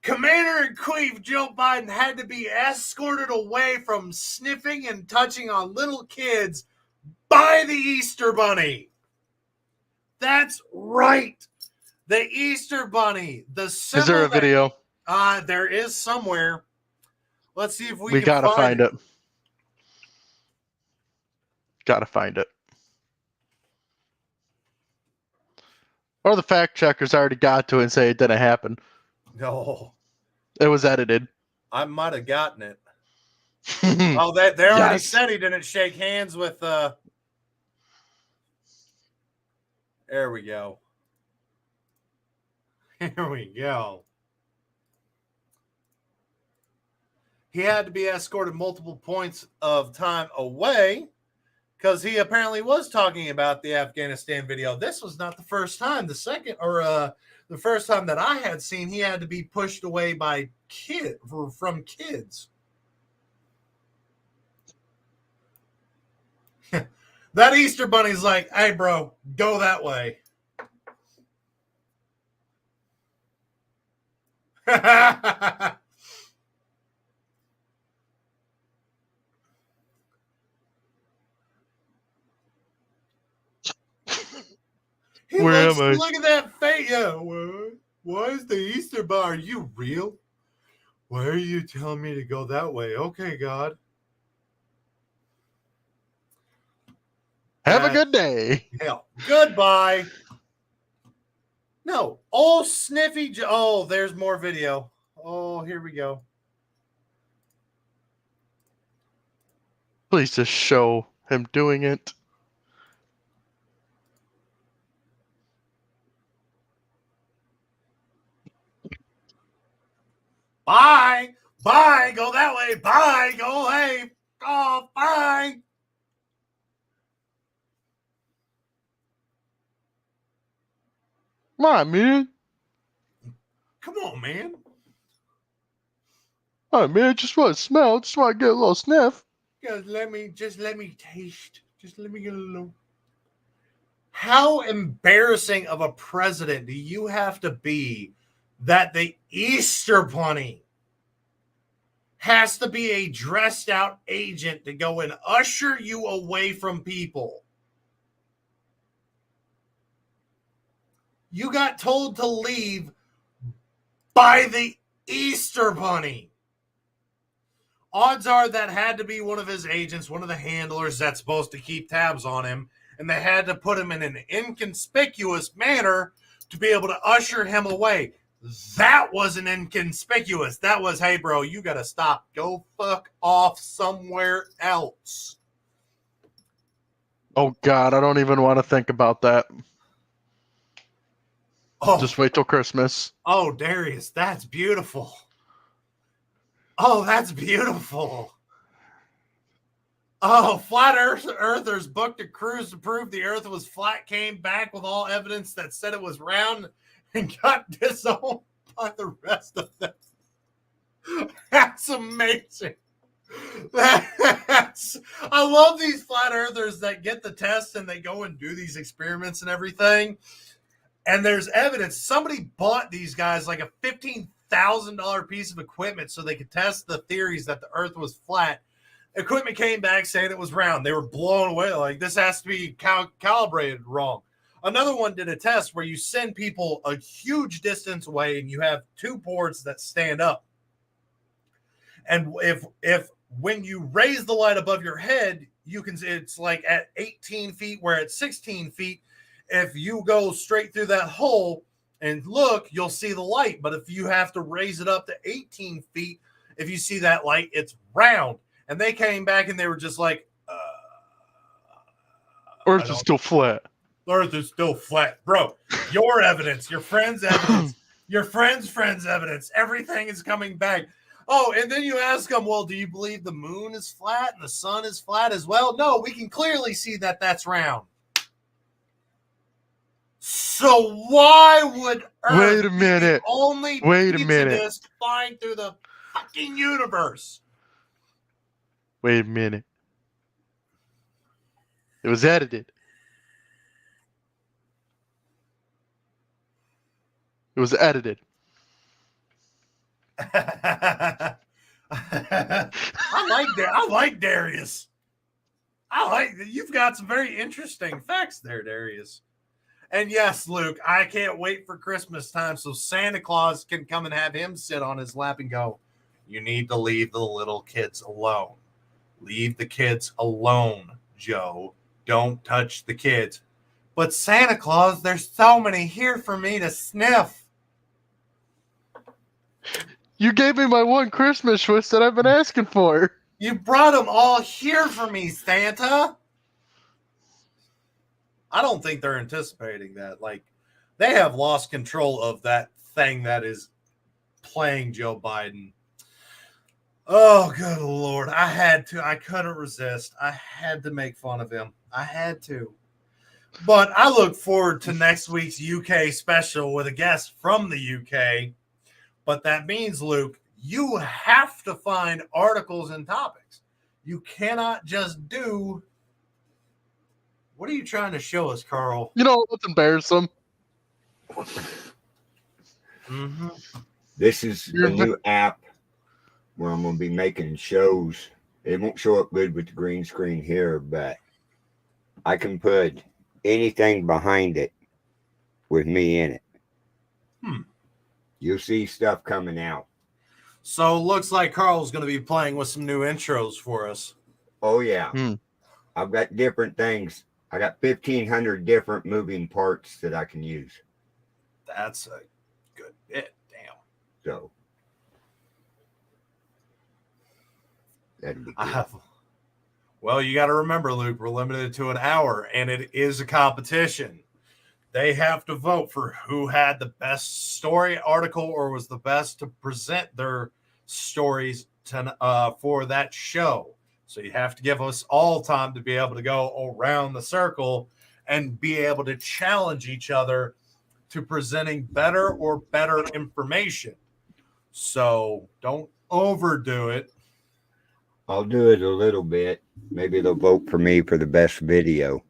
Commander-in-Chief Joe Biden had to be escorted away from sniffing and touching on little kids by the Easter Bunny. That's right. The Easter Bunny. The symbol. Is there a video? There is somewhere. Let's see if we can gotta find it. Gotta find it. Or the fact checkers already got to it and say it didn't happen. No. It was edited. I might have gotten it. Oh, they already Yes. said he didn't shake hands with there we go. Here we go. He had to be escorted multiple points of time away because he apparently was talking about the Afghanistan video. This was not the first time. The first time that I had seen, he had to be pushed away by from kids. That Easter Bunny's like, hey, bro, go that way. Where am I? Look at that face. Yeah, why is the Easter Bunny? Are you real? Why are you telling me to go that way? Okay, God. Have a good day. Hell, goodbye. No. Oh, Sniffy. Oh, there's more video. Oh, here we go. Please just show him doing it. Bye. Bye. Go that way. Bye. Go away. Oh, bye. Come on, man. Come on, man. All right, man. Just want to smell. Just want to get a little sniff. Just let me taste. Just let me get a little. How embarrassing of a president do you have to be that the Easter Bunny has to be a dressed out agent to go and usher you away from people? You got told to leave by the Easter Bunny. Odds are that had to be one of his agents, one of the handlers that's supposed to keep tabs on him, and they had to put him in an inconspicuous manner to be able to usher him away. That wasn't inconspicuous. That was, hey, bro, you got to stop. Go fuck off somewhere else. Oh, God. I don't even want to think about that. Oh. Just wait till Christmas. Oh, Darius, that's beautiful. Oh, that's beautiful. Oh, flat earthers booked a cruise to prove the earth was flat, came back with all evidence that said it was round, and got disowned by the rest of them. That's amazing. I love these flat earthers that get the test and they go and do these experiments and everything. And there's evidence. Somebody bought these guys like a $15,000 piece of equipment so they could test the theories that the earth was flat. Equipment came back saying it was round. They were blown away. Like, this has to be calibrated wrong. Another one did a test where you send people a huge distance away and you have two boards that stand up. And if when you raise the light above your head, you can see it's like at 18 feet, where at 16 feet, if you go straight through that hole and look, you'll see the light. But if you have to raise it up to 18 feet, if you see that light, it's round. And they came back and they were just like, Earth is still flat. Earth is still flat. Bro, your evidence, your friend's evidence, your friend's evidence, everything is coming back. Oh, and then you ask them, well, do you believe the moon is flat and the sun is flat as well? No, we can clearly see that that's round. So why would Earth Wait a minute. be the only Wait a pizza minute. disc flying through the fucking universe. Wait a minute. It was edited. It was edited. I like Darius. You've got some very interesting facts there, Darius. And yes, Luke, I can't wait for Christmas time so Santa Claus can come and have him sit on his lap and go, you need to leave the little kids alone. Leave the kids alone, Joe. Don't touch the kids. But Santa Claus, there's so many here for me to sniff. You gave me my one Christmas wish that I've been asking for. You brought them all here for me, Santa. I don't think they're anticipating that. Like, they have lost control of that thing that is playing Joe Biden. Oh, good Lord. I had to. I couldn't resist. I had to make fun of him. I had to. But I look forward to next week's UK special with a guest from the UK. But that means, Luke, you have to find articles and topics. You cannot just do... What are you trying to show us, Carl? You know, let's embarrass them. Mm-hmm. This is a new app where I'm going to be making shows. It won't show up good with the green screen here, but I can put anything behind it with me in it. You'll see stuff coming out. So it looks like Carl's going to be playing with some new intros for us. Oh, yeah. I've got different things. I got 1,500 different moving parts that I can use. That's a good bit. Damn. So that'd be good. Well, you got to remember, Luke, we're limited to an hour, and it is a competition. They have to vote for who had the best story article or was the best to present their stories for that show. So you have to give us all time to be able to go around the circle and be able to challenge each other to presenting better information. So don't overdo it. I'll do it a little bit. Maybe they'll vote for me for the best video.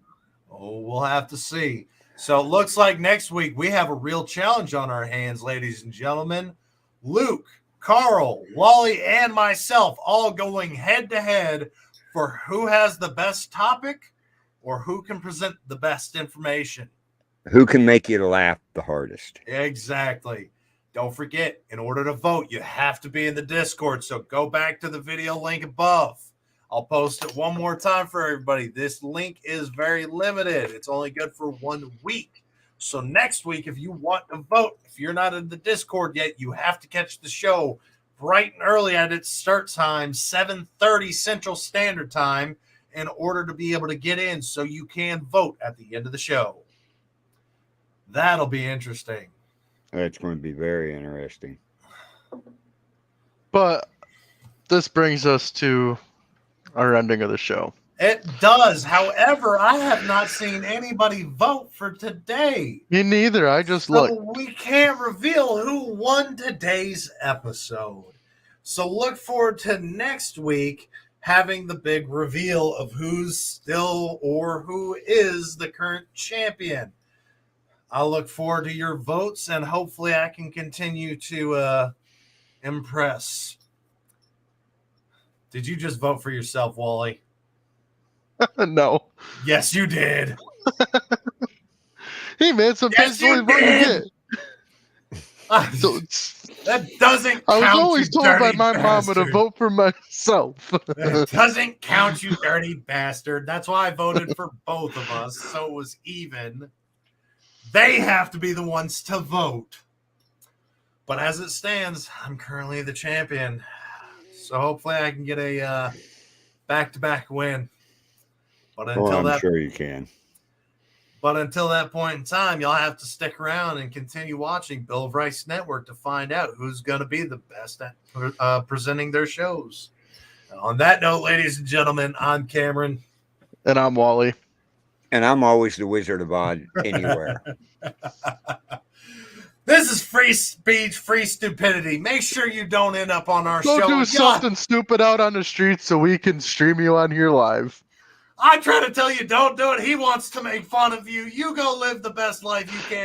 Oh, we'll have to see. So it looks like next week we have a real challenge on our hands, ladies and gentlemen. Luke, Carl, Wally, and myself all going head-to-head for who has the best topic or who can present the best information. Who can make you laugh the hardest? Exactly. Don't forget, in order to vote, you have to be in the Discord. So go back to the video link above. I'll post it one more time for everybody. This link is very limited. It's only good for 1 week. So next week, if you want to vote, if you're not in the Discord yet, you have to catch the show bright and early at its start time, 7:30 Central Standard Time, in order to be able to get in so you can vote at the end of the show. That'll be interesting. That's going to be very interesting. But this brings us to our ending of the show. It does. However, I have not seen anybody vote for today. Me neither. I just looked. We can't reveal who won today's episode. So look forward to next week having the big reveal of who's still or who is the current champion. I look forward to your votes, and hopefully I can continue to impress. Did you just vote for yourself, Wally? No. Yes, you did. Hey, man, sometimes Yes, you what you did. get. So That doesn't count. I was always you told by dirty my mama to bastard. vote for myself. It doesn't count, you dirty bastard. That's why I voted for both of us, so it was even. They have to be the ones to vote. But as it stands, I'm currently the champion. So hopefully I can get a back-to-back win. But until I'm sure you can. But until that point in time, y'all have to stick around and continue watching Bill of Rights Network to find out who's going to be the best at presenting their shows. And on that note, ladies and gentlemen, I'm Cameron. And I'm Wally. And I'm always the Wizard of Oz anywhere. This is free speech, free stupidity. Make sure you don't end up on our Go show. do Yeah, something stupid out on the streets so we can stream you on here live. I try to tell you don't do it. He wants to make fun of you. You go live the best life you can.